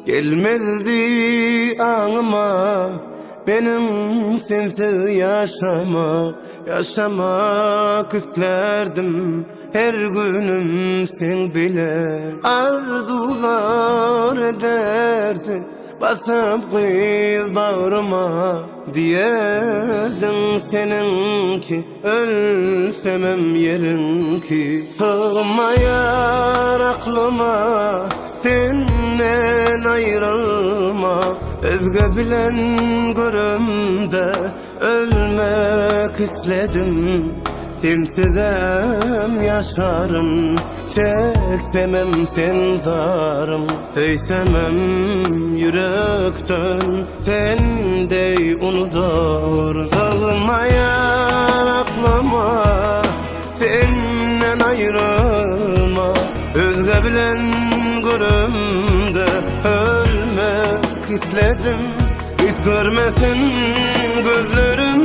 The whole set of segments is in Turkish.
Gelmezdi ağıma benim sensiz yaşamak isterdim. Her günüm sen bile arzular ederdi. Basıp kız bağrıma diyerdin seninki, ölsemem yerinki. Sığmayar aklıma senden ayrılma, özge bilen görümde ölmek istedim. Sensizem yaşarım, çeksemem sen zarım. Söysemem yürekten sen dey unutur. Sığmayar aklıma senden ayrılma, özge bilen görümde ölmek istedim. Hiç görmesin gözlerim,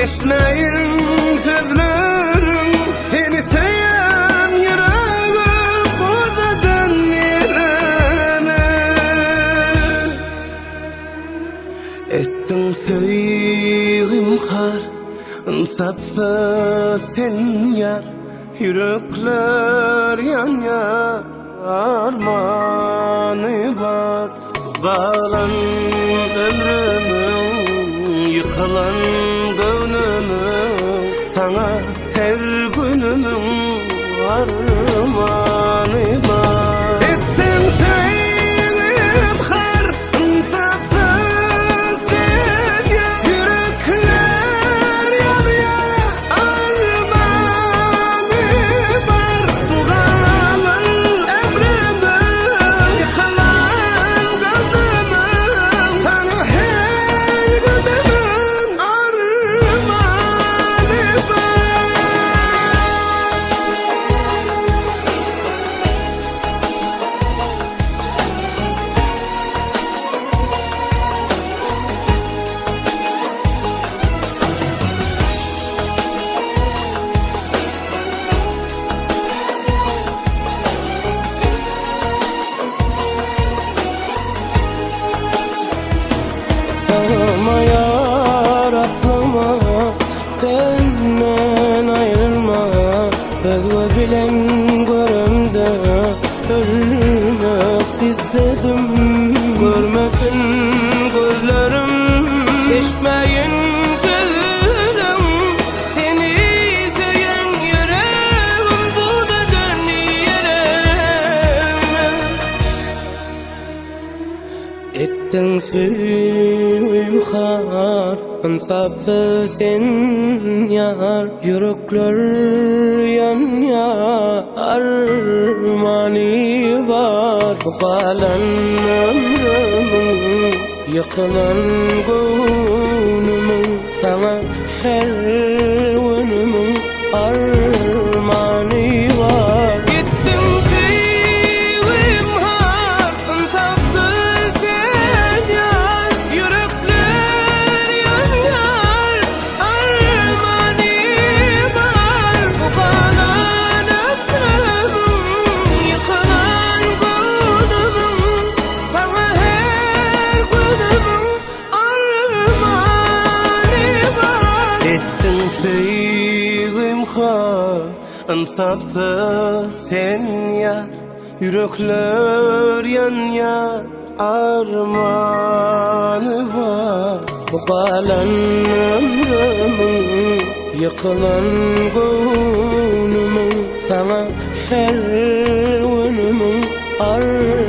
eşitmeyin sözlerim. Seni seven yüreğim uzadan yerine. Ettin sevgim har, insapsız sen yar. Yürekler yan yan, armanı var. Kalan ömrümün, yıkılan gönlümün, sana her günümün armanı var. Ettin sevgim har, insafsız sen ya. Yürekler yanıyor, armanı var. Bu kalan ömrümün, yıkılan gönlümün, sana her günümün armanı var. Sığmayar aklıma senden ayrılma, özge bilen görümde ölmek istedim. Görmesin gözlerim, eşitmeyin sözlerim. Seni seven yüreğim bu da dön yerime. Ettin sevgim har, insapsız sen yar. Yürekler yan yan, armanı var. Kalan ömrümün, yıkılan gönlümün, sana her günümün armanı var. Ettin sevgim har, insapsız sen yar. Yürekler yan yan, armanı var. Bu kalan ömrümün, yıkılan gönlümün, sana her günümün armanı var. Ettin sevgim har, insapsız sen yar. Yürekler yan yan, armanı var. Bu kalan ömrümün, yıkılan gönlümün, sana her günümün armanı